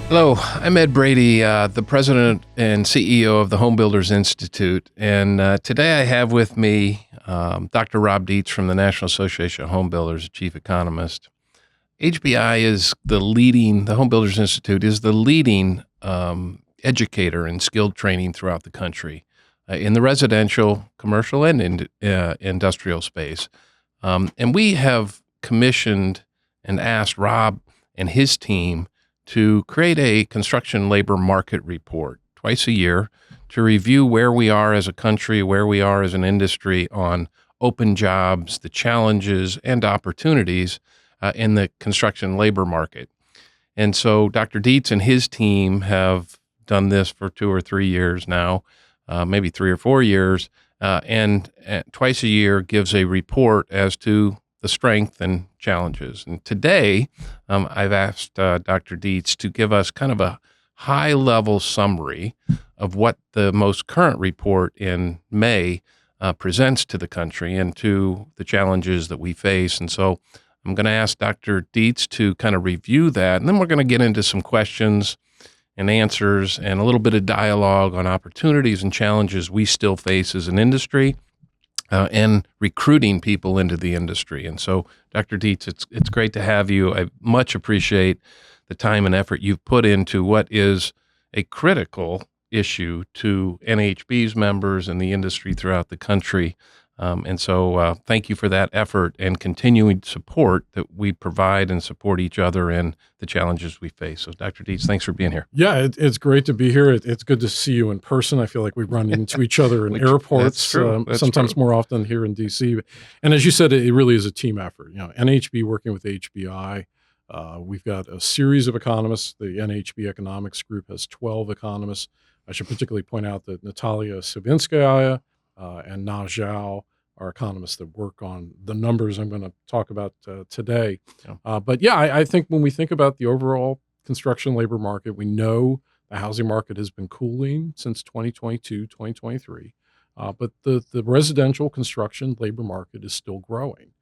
Hello, I'm Ed Brady, the president and CEO of the Home Builders Institute. And today I have with me Dr. Rob Dietz from the National Association of Home Builders, chief economist. HBI is the Home Builders Institute is the leading educator in skilled training throughout the country in the residential, commercial, and industrial space. And we have commissioned and asked Rob and his team to create a construction labor market report twice a year to review where we are as a country, where we are as an industry on open jobs, the challenges and opportunities in the construction labor market. And so Dr. Dietz and his team have done this for 2 or 3 years now, maybe 3 or 4 years, and twice a year gives a report as to the strength and challenges. And today, I've asked Dr. Dietz to give us kind of a high-level summary of what the most current report in May presents to the country and to the challenges that we face. And so I'm going to ask Dr. Dietz to kind of review that, and then we're going to get into some questions and answers and a little bit of dialogue on opportunities and challenges we still face as an industry. And recruiting people into the industry. And so, Dr. Dietz, it's great to have you. I much appreciate the time and effort you've put into what is a critical issue to NAHB's members and the industry throughout the country. And so thank you for that effort and continuing support that we provide and support each other in the challenges we face. So Dr. Dietz, thanks for being here. Yeah, it's great to be here. It's good to see you in person. I feel like we run into each other in airports, sometimes more often here in DC. And as you said, it really is a team effort. NHB working with HBI. We've got a series of economists. The NHB Economics Group has 12 economists. I should particularly point out that Natalia Savinskaya and Na Zhao are economists that work on the numbers I'm going to talk about today. Yeah. But yeah, I think when we think about the overall construction labor market, we know the housing market has been cooling since 2022, 2023. But the residential construction labor market is still growing.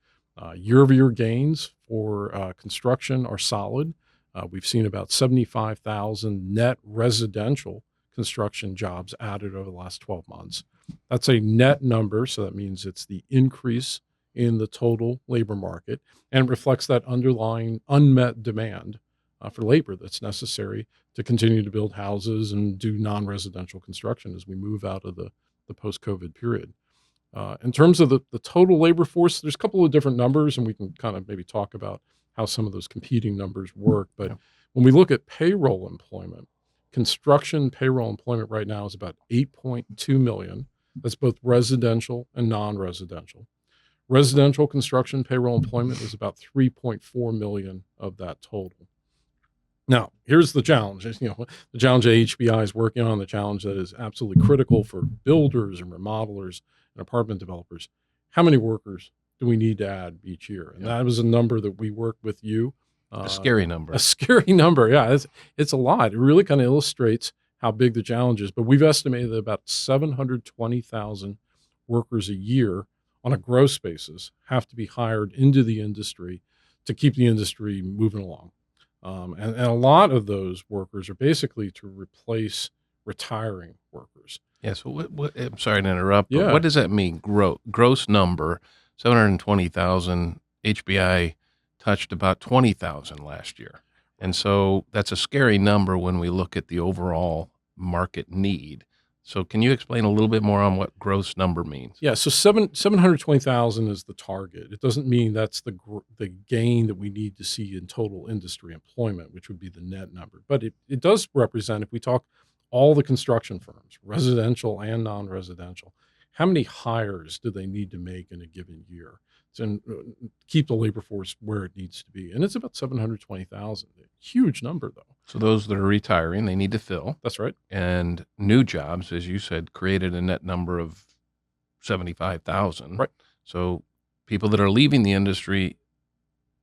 Year-over-year gains for construction are solid. We've seen about 75,000 net residential construction jobs added over the last 12 months. That's a net number, so that means it's the increase in the total labor market and reflects that underlying unmet demand for labor that's necessary to continue to build houses and do non-residential construction as we move out of the post-COVID period. In terms of the total labor force, there's a couple of different numbers, and we can kind of maybe talk about how some of those competing numbers work. But when we look at payroll employment, construction payroll employment right now is about 8.2 million. That's both residential and non-residential. Residential construction payroll employment is about 3.4 million of that total. Now, here's the challenge. The challenge that HBI is working on, the challenge that is absolutely critical for builders and remodelers and apartment developers. How many workers do we need to add each year? And that was a number that we worked with you. A scary number. A scary number, yeah. It's a lot. It really kind of illustrates how big the challenge is. But we've estimated that about 720,000 workers a year on a gross basis have to be hired into the industry to keep the industry moving along. And a lot of those workers are basically to replace retiring workers. Yeah, so I'm sorry to interrupt, but what does that mean? Gross number, 720,000. HBI touched about 20,000 last year. And so that's a scary number when we look at the overall market need. So can you explain a little bit more on what gross number means? Yeah, so 720,000 is the target. It doesn't mean that's the gain that we need to see in total industry employment, which would be the net number. But it does represent, if we talk all the construction firms, residential and non-residential, how many hires do they need to make in a given year to keep the labor force where it needs to be? And it's about 720,000. Huge number, though. So those that are retiring, they need to fill. That's right. And new jobs, as you said, created a net number of 75,000. Right. So people that are leaving the industry,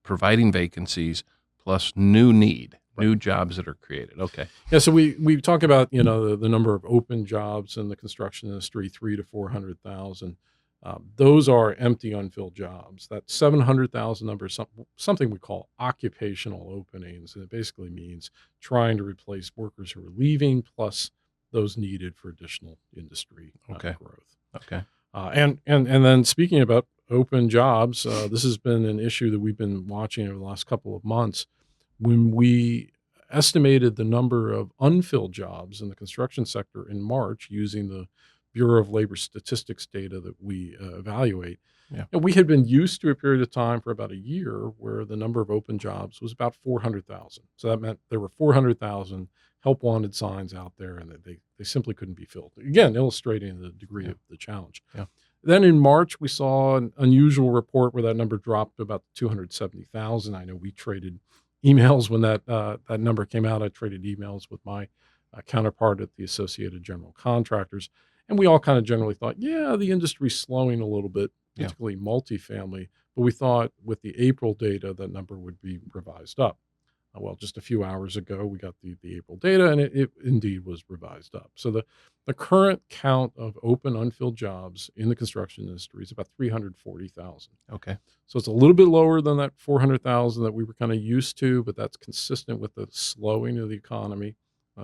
providing vacancies, plus new need. New jobs that are created. Okay. Yeah. So we talk about, the number of open jobs in the construction industry, 300,000 to 400,000. Those are empty, unfilled jobs. That 700,000 number is something we call occupational openings. And it basically means trying to replace workers who are leaving plus those needed for additional industry growth. Okay. And then speaking about open jobs, this has been an issue that we've been watching over the last couple of months. When we estimated the number of unfilled jobs in the construction sector in March using the Bureau of Labor Statistics data that we evaluate, and we had been used to a period of time for about a year where the number of open jobs was about 400,000. So that meant there were 400,000 help wanted signs out there, and they simply couldn't be filled. Again, illustrating the degree of the challenge. Then in March, we saw an unusual report where that number dropped to about 270,000. I know we traded emails when that number came out. I traded emails with my counterpart at the Associated General Contractors. And we all kind of generally thought, the industry's slowing a little bit, particularly multifamily. But we thought with the April data, that number would be revised up. Well, just a few hours ago, we got the April data, and it indeed was revised up. So the current count of open, unfilled jobs in the construction industry is about 340,000. Okay. So it's a little bit lower than that 400,000 that we were kind of used to, but that's consistent with the slowing of the economy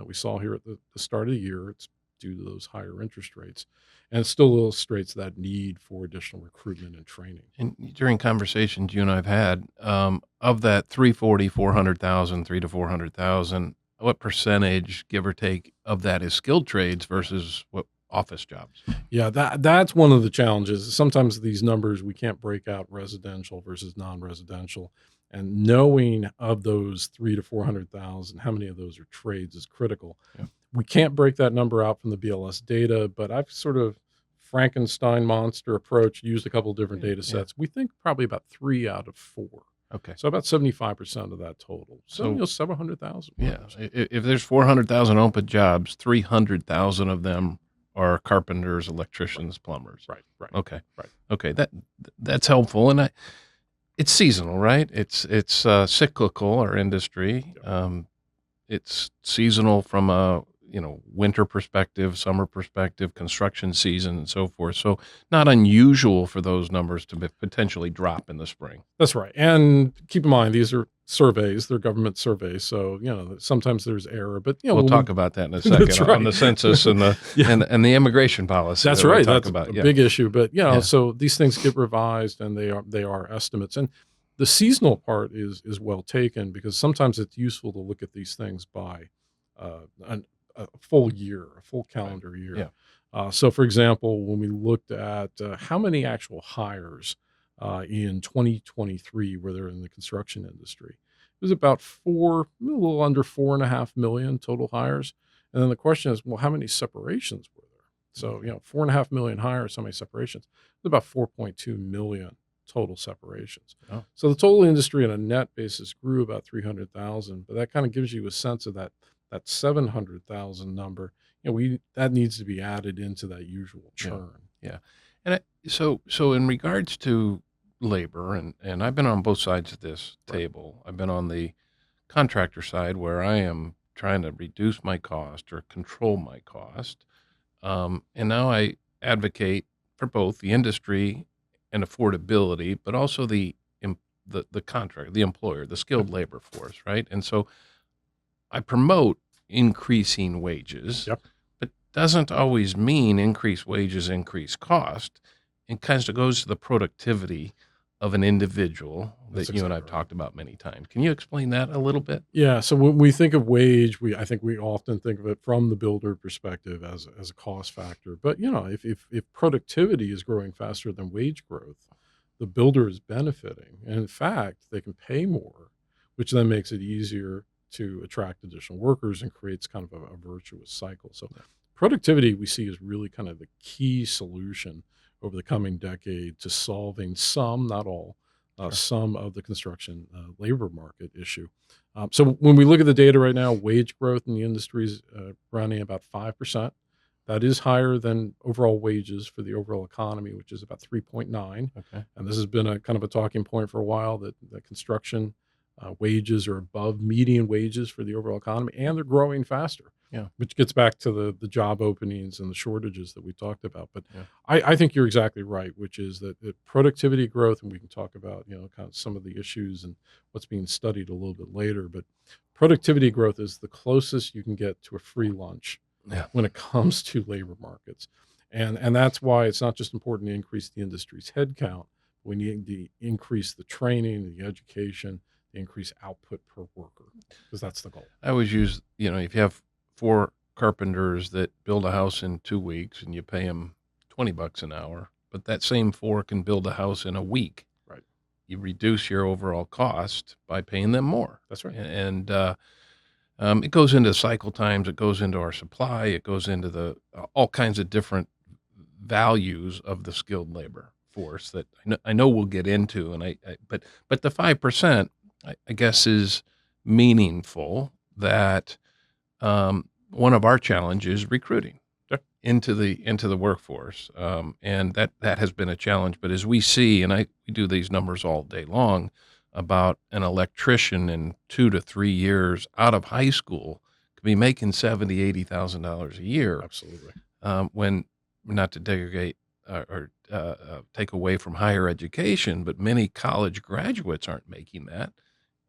we saw here at the start of the year. It's due to those higher interest rates. And it still illustrates that need for additional recruitment and training. And during conversations you and I've had, of that 340, 400,000, 300 to 400,000, what percentage, give or take, of that is skilled trades versus what office jobs? Yeah, that's one of the challenges. Sometimes these numbers, we can't break out residential versus non-residential. And knowing of those 300 to 400,000, how many of those are trades is critical. We can't break that number out from the BLS data, but I've sort of Frankenstein monster approach, used a couple of different data sets. We think probably about 3 out of 4. Okay. So about 75% of that total. So several hundred thousand. Yeah. If there's 400,000 open jobs, 300,000 of them are carpenters, electricians, plumbers. Right. Okay. Right. Okay. That's helpful. And it's seasonal, right? It's cyclical, our industry. It's seasonal from a winter perspective, summer perspective, construction season, and so forth. So not unusual for those numbers to potentially drop in the spring. That's right. And keep in mind, these are surveys, they're government surveys. So, sometimes there's error, but we'll talk about that in a second on the census and the and the immigration policy. That's right. That's a big issue. But so these things get revised, and they are estimates. And the seasonal part is well taken, because sometimes it's useful to look at these things by a full year, a full calendar year. So, for example, when we looked at how many actual hires in 2023 were there in the construction industry, it was about a little under 4.5 million total hires. And then the question is, well, how many separations were there? So, 4.5 million hires, how many separations? It was about 4.2 million total separations. So the total industry on a net basis grew about 300,000, but that kind of gives you a sense of that 700,000 number. That needs to be added into that usual churn. And so in regards to labor, and I've been on both sides of this table. I've been on the contractor side, where I am trying to reduce my cost or control my cost. And now I advocate for both the industry and affordability, but also the contractor, the employer, the skilled labor force, right? And so I promote increasing wages, but doesn't always mean increased wages, increased cost. It kind of goes to the productivity of an individual that you and I've talked about many times. Can you explain that a little bit? Yeah. So when we think of wage, I think we often think of it from the builder perspective as a cost factor. But if productivity is growing faster than wage growth, the builder is benefiting, and in fact, they can pay more, which then makes it easier to attract additional workers and creates kind of a virtuous cycle. So productivity, we see, is really kind of the key solution over the coming decade to solving some, not all, some of the construction labor market issue. So when we look at the data right now, wage growth in the industry is running about 5%. That is higher than overall wages for the overall economy, which is about 3.9. Okay. And this has been a kind of a talking point for a while, that construction Wages are above median wages for the overall economy, and they're growing faster. Yeah. Which gets back to the job openings and the shortages that we talked about. But Yeah. I think you're exactly right, which is that productivity growth, and we can talk about kind of some of the issues and what's being studied a little bit later. But productivity growth is the closest you can get to a free lunch Yeah. when it comes to labor markets, and that's why it's not just important to increase the industry's headcount. We need to increase the training, the education, the increase output per worker, because that's the goal. I always use, if you have 4 carpenters that build a house in 2 weeks and you pay them $20 an hour, but that same 4 can build a house in a week. Right. You reduce your overall cost by paying them more. That's right. And it goes into cycle times, it goes into our supply, it goes into the all kinds of different values of the skilled labor force that I know we'll get into. And but the 5%, I guess, is meaningful. That one of our challenges is recruiting into the workforce, and that has been a challenge. But as we see, and we do these numbers all day long, about an electrician in 2 to 3 years out of high school could be making $70,000-$80,000 a year. Absolutely. When, not to degrade or take away from higher education, but many college graduates aren't making that,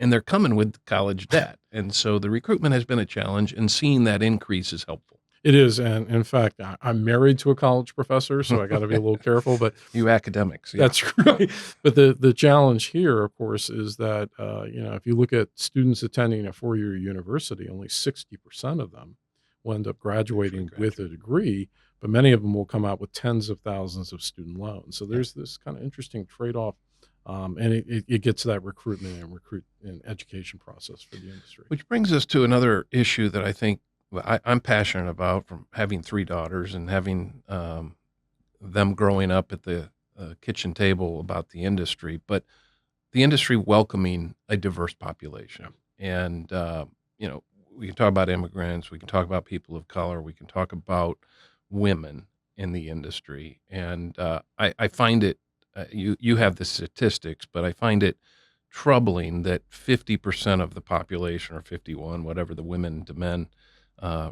and they're coming with college debt. And so the recruitment has been a challenge, and seeing that increase is helpful. It is, and in fact, I'm married to a college professor, so I got to be a little careful. But you academics, yeah. That's right. But the challenge here, of course, is that if you look at students attending a 4-year university, only 60% of them will end up graduating with a degree, but many of them will come out with tens of thousands of student loans. So there's this kind of interesting trade-off, and it gets to that recruitment and education process for the industry. Which brings us to another issue that I think I'm passionate about, from having 3 daughters and having them growing up at the kitchen table about the industry, but the industry welcoming a diverse population. And, we can talk about immigrants, we can talk about people of color, we can talk about women in the industry. And I find it, you have the statistics, but I find it troubling that 50% of the population, or 51, whatever the women to men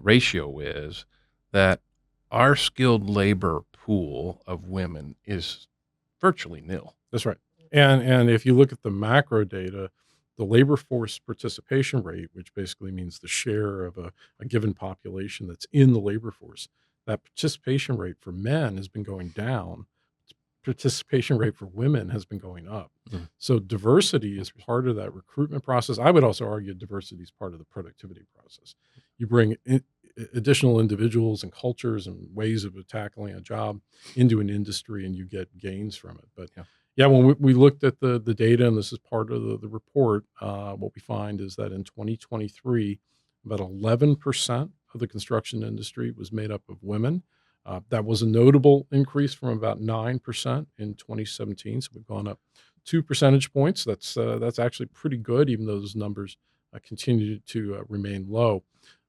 ratio is, that our skilled labor pool of women is virtually nil. That's right. And if you look at the macro data, the labor force participation rate, which basically means the share of a given population that's in the labor force, that participation rate for men has been going down. Participation rate for women has been going up. Mm. So diversity is part of that recruitment process. I would also argue diversity is part of the productivity process. You bring additional individuals and cultures and ways of tackling a job into an industry, and you get gains from it. But when we looked at the data, and this is part of the report, what we find is that in 2023, about 11% of the construction industry was made up of women. That was a notable increase from about 9% in 2017. So we've gone up 2 percentage points. That's actually pretty good, even though those numbers continue to remain low.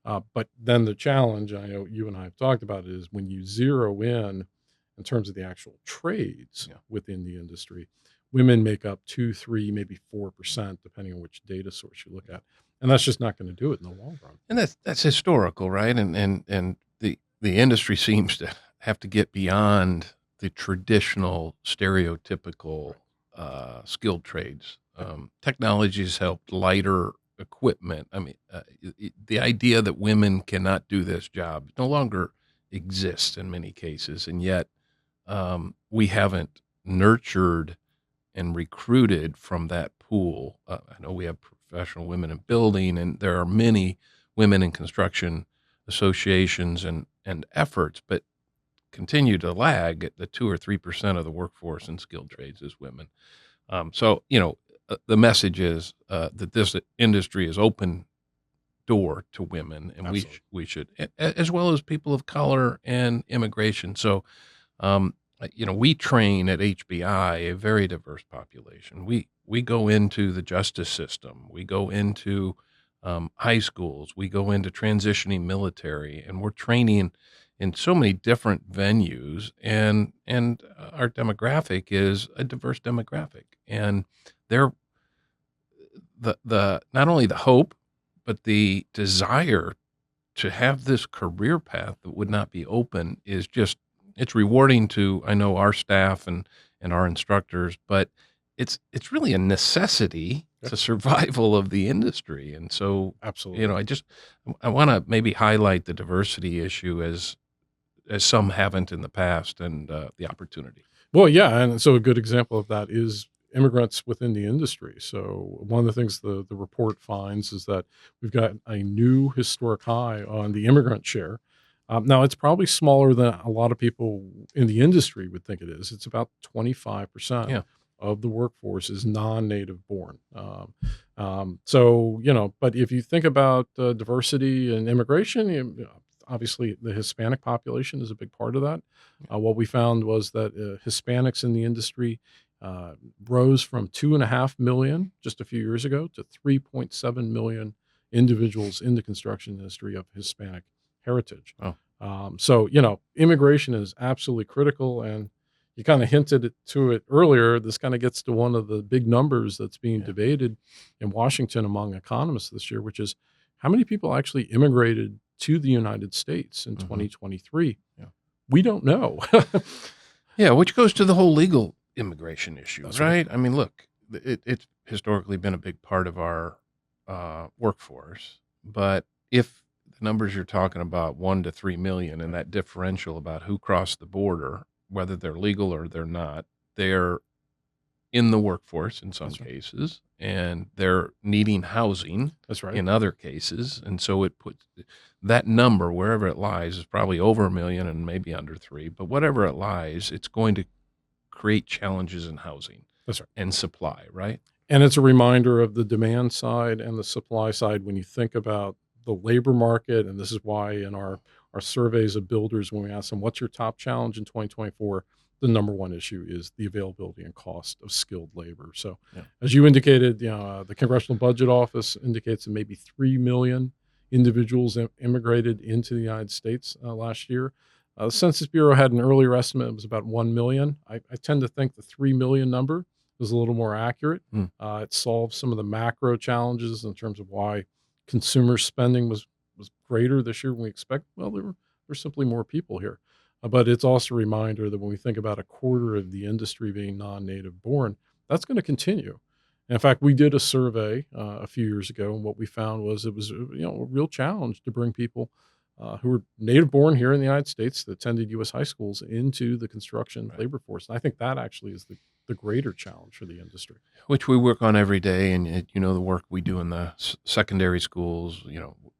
But then the challenge, I know you and I have talked about, is when you zero in terms of the actual trades within the industry, women make up 2, 3, maybe 4%, depending on which data source you look at. And that's just not going to do it in the long run. And that's historical, right? And the industry seems to have to get beyond the traditional stereotypical skilled trades. Technology has helped, lighter equipment. I mean, the idea that women cannot do this job no longer exists in many cases, and yet we haven't nurtured and recruited from that pool. I know we have professional women in building, and there are many women in construction associations and efforts, but continue to lag at the 2 or 3% of the workforce in skilled trades as women. So, the message is that this industry is open door to women, and we should, as well as people of color and immigration. So, we train at HBI a very diverse population. We go into the justice system, we go into high schools, we go into transitioning military, and we're training in so many different venues, and our demographic is a diverse demographic, and the not only the hope, but the desire to have this career path that would not be open is just, it's rewarding to, I know, our staff and our instructors, but it's really a necessity to survival of the industry. And so, Absolutely. I want to maybe highlight the diversity issue as some haven't in the past, and the opportunity. Well, yeah, and so a good example of that is immigrants within the industry. So one of the things the report finds is that we've got a new historic high on the immigrant share. Now it's probably smaller than a lot of people in the industry would think it is. It's about 25% Yeah. of the workforce is non-native born. So but if you think about diversity and immigration, obviously the Hispanic population is a big part of that. What we found was that Hispanics in the industry rose from 2.5 million just a few years ago to 3.7 million individuals in the construction industry of Hispanic heritage. Oh. So, immigration is absolutely critical. And you kind of to it earlier. This kind of gets to one of the big numbers that's being debated in Washington among economists this year, which is how many people actually immigrated to the United States in 2023. Yeah. We don't know. Yeah, which goes to the whole legal immigration issue, That's right? I mean, look, it's historically been a big part of our workforce, but if the numbers you're talking about, 1 to 3 million, and that differential about who crossed the border, whether they're legal or they're not, they're in the workforce in some cases, and they're needing housing That's right. in other cases. And so it puts that number, wherever it lies, is probably over 1 million and maybe under 3, but whatever it lies, it's going to create challenges in housing. That's right. And supply, right? And it's a reminder of the demand side and the supply side when you think about the labor market. And this is why in our surveys of builders, when we ask them, what's your top challenge in 2024? The number one issue is the availability and cost of skilled labor. So as you indicated, the Congressional Budget Office indicates that maybe 3 million individuals immigrated into the United States last year. The Census Bureau had an earlier estimate. It was about 1 million. I tend to think the 3 million number was a little more accurate. It solved some of the macro challenges in terms of why consumer spending was greater this year than we expect. Well, there were simply more people here. But it's also a reminder that when we think about a quarter of the industry being non-native born, that's going to continue. And in fact, we did a survey a few years ago, and what we found was it was a real challenge to bring people who were native born here in the United States that attended U.S. high schools into the construction labor force. And I think that actually is the greater challenge for the industry. Which we work on every day. And, the work we do in the secondary schools,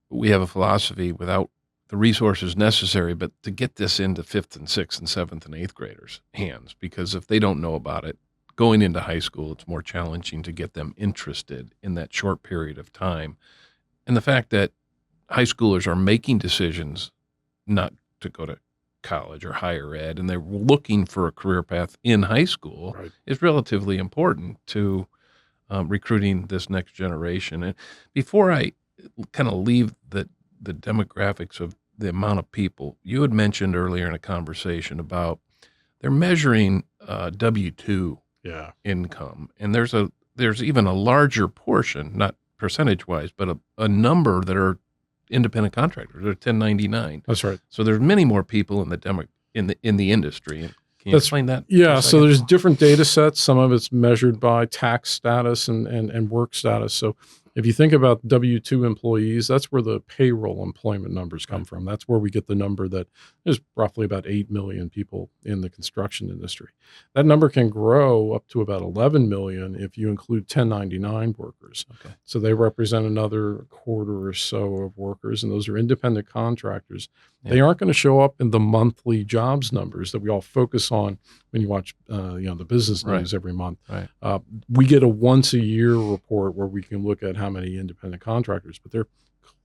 we have a philosophy without the resources necessary, but to get this into 5th and 6th and 7th and 8th graders' hands, because if they don't know about it, going into high school, it's more challenging to get them interested in that short period of time. And the fact that high schoolers are making decisions not to go to college or higher ed, and they're looking for a career path in high school is relatively important to recruiting this next generation. And before I kind of leave the demographics of the amount of people, you had mentioned earlier in a conversation about they're measuring W-2 income, and there's even a larger portion, not percentage wise, but a number that are independent contractors. They're 1099. That's right. So there's many more people in the industry. Can you explain that? Yeah. So there's different data sets. Some of it's measured by tax status and work status. So if you think about W-2 employees, that's where the payroll employment numbers come from. That's where we get the number that there's roughly about 8 million people in the construction industry. That number can grow up to about 11 million if you include 1099 workers. Okay. So they represent another quarter or so of workers, and those are independent contractors. Yeah. They aren't going to show up in the monthly jobs numbers that we all focus on when you watch the business news every month. Right. We get a once a year report where we can look at how many independent contractors, but they're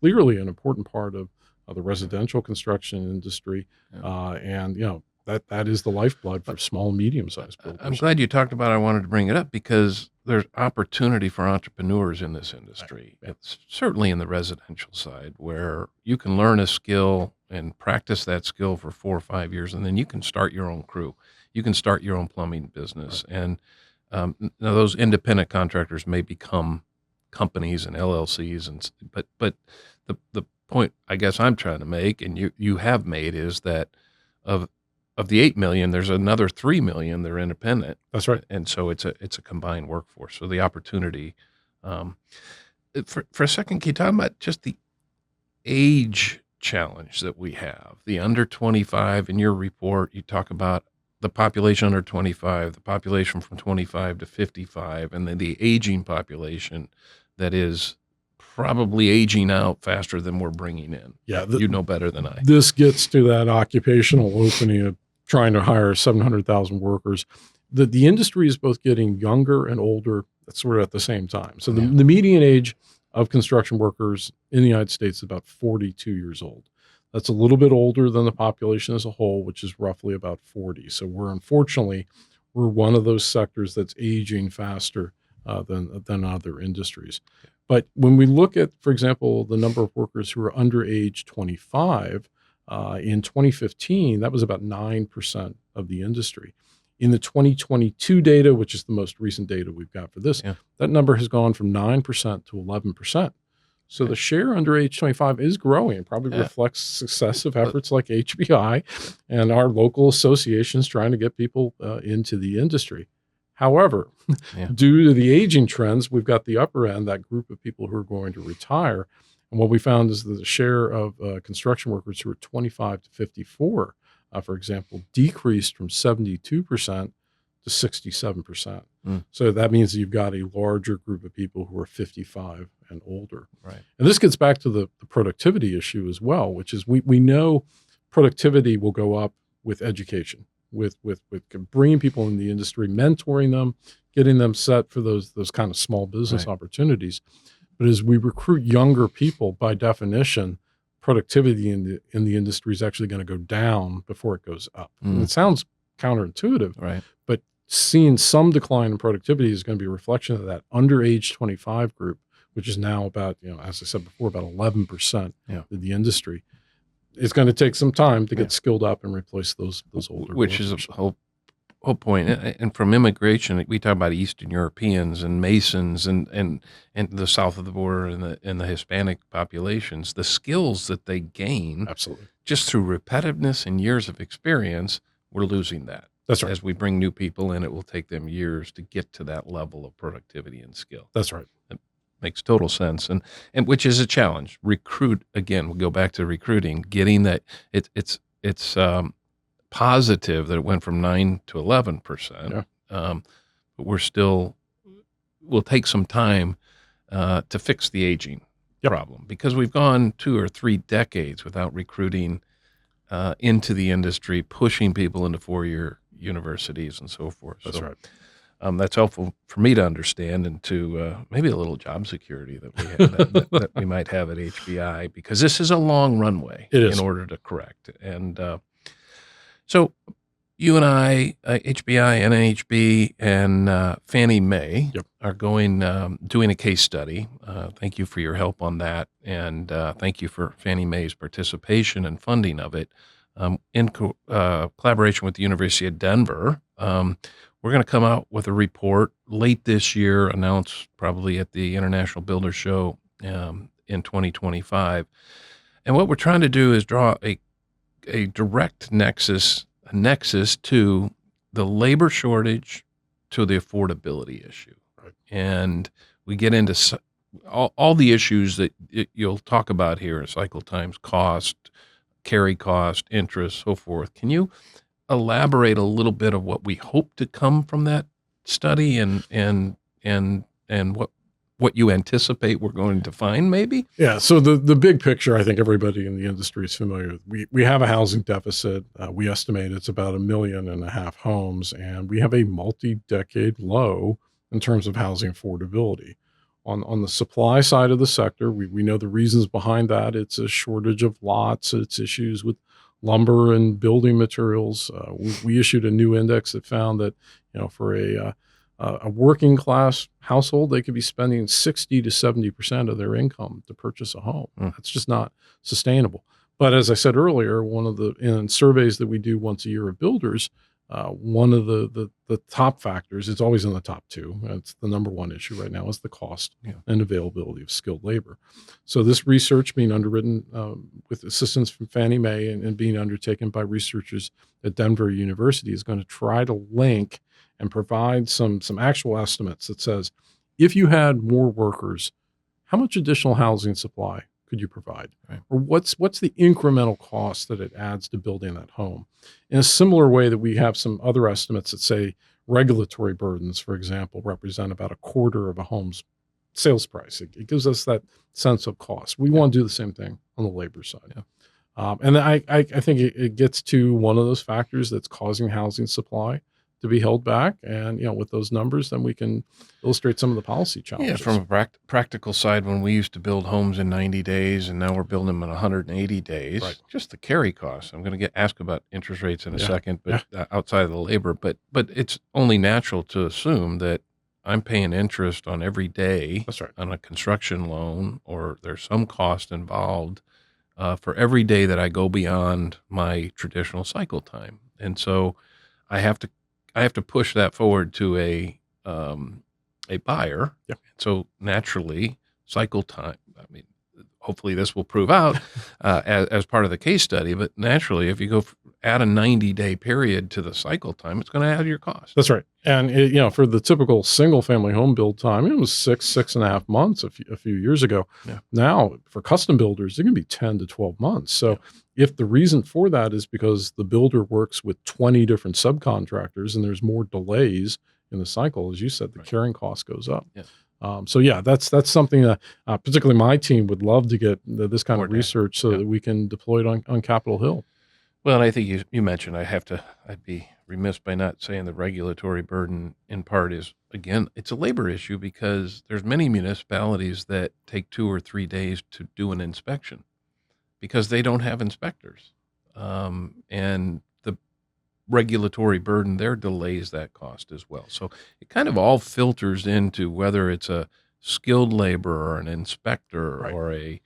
clearly an important part of the residential construction industry. And that is the lifeblood for small, medium-sized builders. I'm glad you talked about it. I wanted to bring it up because there's opportunity for entrepreneurs in this industry. Right. It's certainly in the residential side where you can learn a skill and practice that skill for 4 or 5 years, and then you can start your own crew. You can start your own plumbing business. Right. And those independent contractors may become companies and LLCs, but the point I guess I'm trying to make, and you have made, is that of the 8 million, there's another 3 million that are independent. That's right. And so it's a combined workforce. So the opportunity, for a second, can you talk about just the age challenge that we have? The under 25, in your report, you talk about the population under 25, the population from 25 to 55, and then the aging population that is probably aging out faster than we're bringing in. Yeah. You know better than I. This gets to that occupational opening of trying to hire 700,000 workers. The industry is both getting younger and older sort of at the same time. So the median age of construction workers in the United States is about 42 years old. That's a little bit older than the population as a whole, which is roughly about 40. So we're one of those sectors that's aging faster than other industries. But when we look at, for example, the number of workers who are under age 25, in 2015, that was about 9% of the industry. In the 2022 data, which is the most recent data we've got for this, that number has gone from 9% to 11%. So the share under age 25 is growing. It probably reflects successive efforts like HBI and our local associations trying to get people into the industry. However, due to the aging trends, we've got the upper end, that group of people who are going to retire. And what we found is that the share of construction workers who are 25 to 54, for example, decreased from 72% to 67%. So that means that you've got a larger group of people who are 55 and older. Right. And this gets back to the productivity issue as well, which is we know productivity will go up with education, with bringing people in the industry, mentoring them, getting them set for those kind of small business opportunities. But as we recruit younger people, by definition, productivity in the industry is actually going to go down before it goes up. And it sounds counterintuitive, right? But seeing some decline in productivity is going to be a reflection of that under age 25 group, which is now about, as I said before, about 11% of the industry. It's going to take some time to get skilled up and replace those older Which workers. is a whole point. And from immigration, we talk about Eastern Europeans and Masons and the south of the border and the Hispanic populations, the skills that they gain just through repetitiveness and years of experience, we're losing that. That's right. As we bring new people in, it will take them years to get to that level of productivity and skill. That's right. It makes total sense. And which is a challenge. We'll go back to recruiting, getting that it's positive that it went from 9 to 11%. But we'll take some time to fix the aging problem, because we've gone 2 or 3 decades without recruiting into the industry, pushing people into 4-year universities and so forth. That's right. That's helpful for me to understand, and to maybe a little job security that we have, that we might have at HBI, because this is a long runway in order to correct. And so you and I, HBI, NAHB, and Fannie Mae are doing a case study. Thank you for your help on that, and thank you for Fannie Mae's participation and funding of it. In collaboration with the University of Denver, we're going to come out with a report late this year, announced probably at the International Builder Show in 2025. And what we're trying to do is draw a direct nexus to the labor shortage, to the affordability issue. Right. And we get into all the issues that you'll talk about here: cycle times, cost, carry cost, interest, so forth. Can you elaborate a little bit of what we hope to come from that study, and what you anticipate we're going to find, maybe? Yeah. So the big picture, I think everybody in the industry is familiar with. We have a housing deficit. We estimate it's about 1.5 million homes, and we have a multi-decade low in terms of housing affordability. On the supply side of the sector, we know the reasons behind that. It's a shortage of lots. It's issues with lumber and building materials. We issued a new index that found that, for a working class household, they could be spending 60 to 70% of their income to purchase a home. That's just not sustainable. But as I said earlier, in surveys that we do once a year of builders, One of the top factors, it's always in the top two. It's the number one issue right now is the cost and availability of skilled labor. So this research being underwritten with assistance from Fannie Mae and being undertaken by researchers at Denver University is going to try to link and provide some actual estimates that says, if you had more workers, how much additional housing supply could you provide? Right. Or what's the incremental cost that it adds to building that home? In a similar way that we have some other estimates that say regulatory burdens, for example, represent about a quarter of a home's sales price. It gives us that sense of cost. We want to do the same thing on the labor side. And I think it gets to one of those factors that's causing housing supply to be held back. And, with those numbers, then we can illustrate some of the policy challenges. Yeah, from a practical side, when we used to build homes in 90 days and now we're building them in 180 days, Right. just the carry costs. I'm going to ask about interest rates in a second, but outside of the labor, but it's only natural to assume that I'm paying interest on every day That's right. on a construction loan, or there's some cost involved for every day that I go beyond my traditional cycle time. And so I have to push that forward to a buyer. Yeah. So naturally, cycle time. I mean, hopefully this will prove out as part of the case study. But naturally, if you go add a 90-day period to the cycle time, it's going to add to your cost. That's right. And for the typical single-family home build time, it was 6.5 months a few years ago. Yeah. Now, for custom builders, it can be 10 to 12 months. So if the reason for that is because the builder works with 20 different subcontractors and there's more delays in the cycle, as you said, the carrying cost goes up. Yeah. That's something that particularly my team would love to get this kind of research so that we can deploy it on Capitol Hill. Well, and I think you mentioned I'd be remiss by not saying the regulatory burden in part is, again, it's a labor issue because there's many municipalities that take 2 or 3 days to do an inspection because they don't have inspectors. And the regulatory burden there delays that cost as well. So it kind of all filters into whether it's a skilled laborer or an inspector or a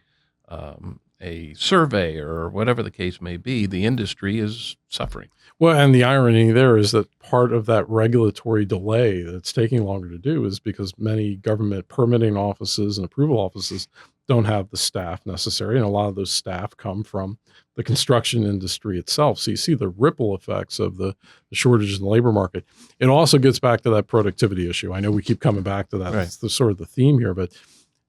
surveyor or whatever the case may be, the industry is suffering. Well, and the irony there is that part of that regulatory delay that's taking longer to do is because many government permitting offices and approval offices don't have the staff necessary. And a lot of those staff come from the construction industry itself. So you see the ripple effects of the shortages in the labor market. It also gets back to that productivity issue. I know we keep coming back to that. Right. It's the sort of the theme here, but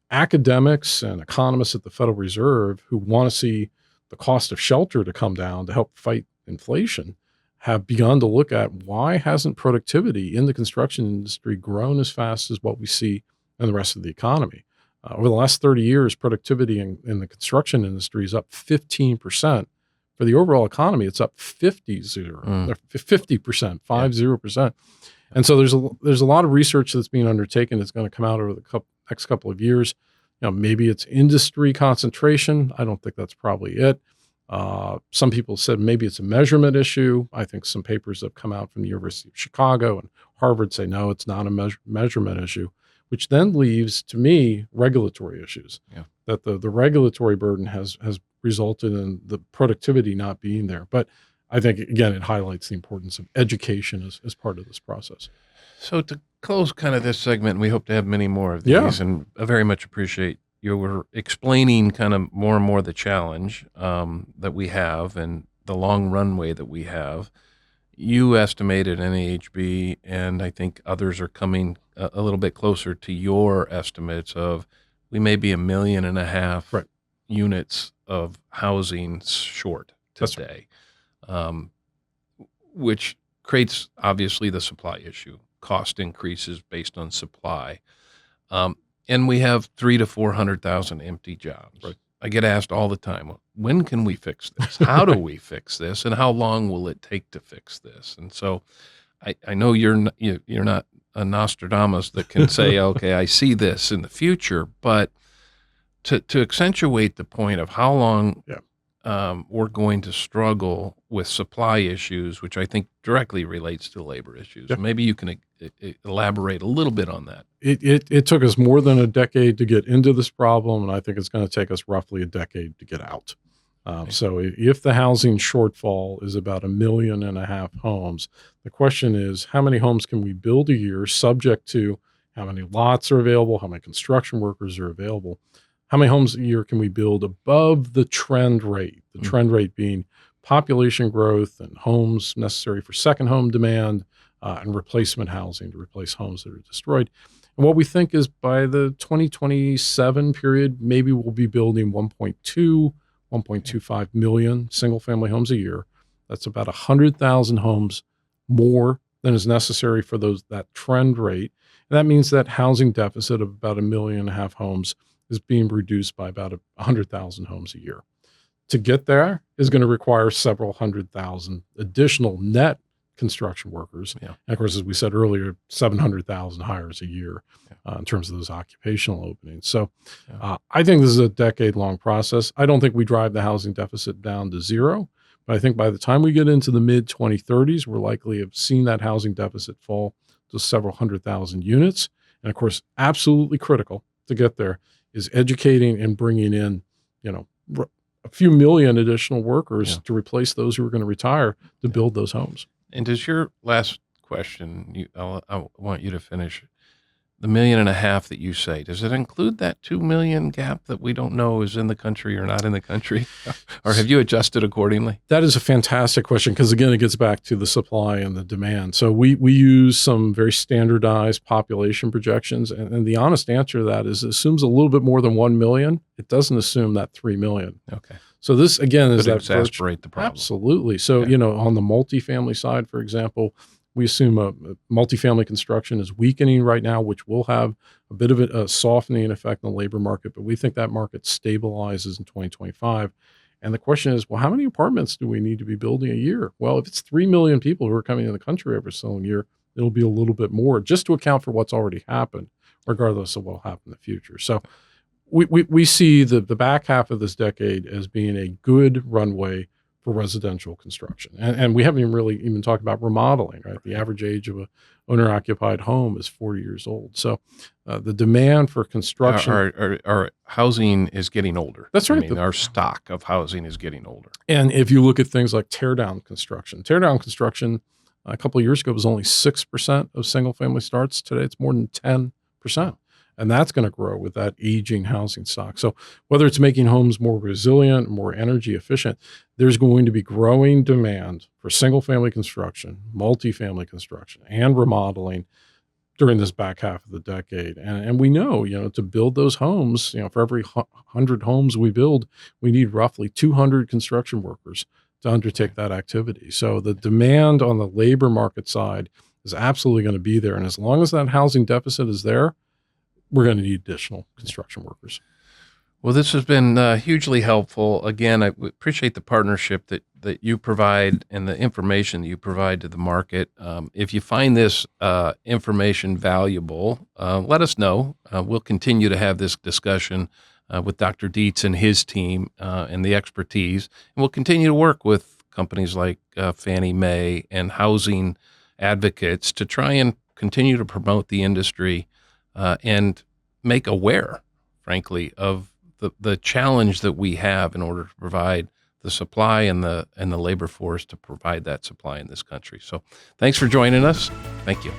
academics and economists at the Federal Reserve who want to see the cost of shelter to come down to help fight inflation have begun to look at why hasn't productivity in the construction industry grown as fast as what we see in the rest of the economy. Over the last 30 years, productivity in the construction industry is up 15%. For the overall economy, it's up 50%, 50%. And so there's a lot of research that's being undertaken that's going to come out over the next couple of years. Maybe it's industry concentration. I don't think that's probably it. Some people said maybe it's a measurement issue. I think some papers have come out from the University of Chicago and Harvard say, no, it's not a measurement issue, which then leaves, to me, regulatory issues. Yeah. That the regulatory burden has resulted in the productivity not being there. But I think, again, it highlights the importance of education as part of this process. So to close kind of this segment, we hope to have many more of these, Yeah. and I very much appreciate you were explaining kind of more and more the challenge that we have and the long runway that we have. You estimated NAHB, and I think others are coming a little bit closer to your estimates of we may be 1.5 million Right. units of housing short That's today, which creates obviously the supply issue. Cost increases based on supply. And we have 300,000 to 400,000 empty jobs. Right. I get asked all the time, when can we fix this? How do we fix this? And how long will it take to fix this? And so I know you're not a Nostradamus that can say, okay, I see this in the future, but to accentuate the point of how long we're going to struggle with supply issues, which I think directly relates to labor issues. Yeah. Maybe you can elaborate a little bit on that. It took us more than a decade to get into this problem, and I think it's going to take us roughly a decade to get out. So if the housing shortfall is about 1.5 million homes, the question is, how many homes can we build a year, subject to how many lots are available, how many construction workers are available, how many homes a year can we build above the trend rate, the trend rate being population growth and homes necessary for second home demand, and replacement housing to replace homes that are destroyed. And what we think is by the 2027 period, maybe we'll be building 1.25 million single-family homes a year. That's about 100,000 homes more than is necessary for that trend rate. And that means that housing deficit of about 1.5 million homes is being reduced by about 100,000 homes a year. To get there is going to require several 100,000 additional net construction workers. Yeah. And of course, as we said earlier, 700,000 hires a year in terms of those occupational openings. So I think this is a decade-long process. I don't think we drive the housing deficit down to zero, but I think by the time we get into the mid-2030s, we're likely to have seen that housing deficit fall to several 100,000 units. And of course, absolutely critical to get there is educating and bringing in, a few million additional workers to replace those who are going to retire to build those homes. And does your last question, I want you to finish, the 1.5 million that you say, does it include that 2 million gap that we don't know is in the country or not in the country? Or have you adjusted accordingly? That is a fantastic question because, again, it gets back to the supply and the demand. So we use some very standardized population projections. And the honest answer to that is it assumes a little bit more than 1 million. It doesn't assume that 3 million. Okay. So this, again, is that exacerbate the problem. Absolutely. So, on the multifamily side, for example, we assume a multifamily construction is weakening right now, which will have a bit of a softening effect on the labor market. But we think that market stabilizes in 2025. And the question is, well, how many apartments do we need to be building a year? Well, if it's 3 million people who are coming in the country every single year, it'll be a little bit more just to account for what's already happened, regardless of what will happen in the future. So we see the back half of this decade as being a good runway for residential construction. And we haven't even talked about remodeling, right? The average age of a owner-occupied home is 40 years old. So the demand for construction... Our housing is getting older. That's right. Our stock of housing is getting older. And if you look at things like tear-down construction a couple of years ago was only 6% of single-family starts. Today, it's more than 10%. And that's going to grow with that aging housing stock. So whether it's making homes more resilient, more energy efficient, there's going to be growing demand for single-family construction, multifamily construction, and remodeling during this back half of the decade. And we know, to build those homes, for every 100 homes we build, we need roughly 200 construction workers to undertake that activity. So the demand on the labor market side is absolutely going to be there. And as long as that housing deficit is there, we're going to need additional construction workers. Well, this has been hugely helpful. Again, I appreciate the partnership that you provide and the information that you provide to the market. If you find this information valuable, let us know. We'll continue to have this discussion with Dr. Dietz and his team and the expertise. And we'll continue to work with companies like Fannie Mae and housing advocates to try and continue to promote the industry and make aware, frankly, of the challenge that we have in order to provide the supply and the labor force to provide that supply in this country. So thanks for joining us. Thank you.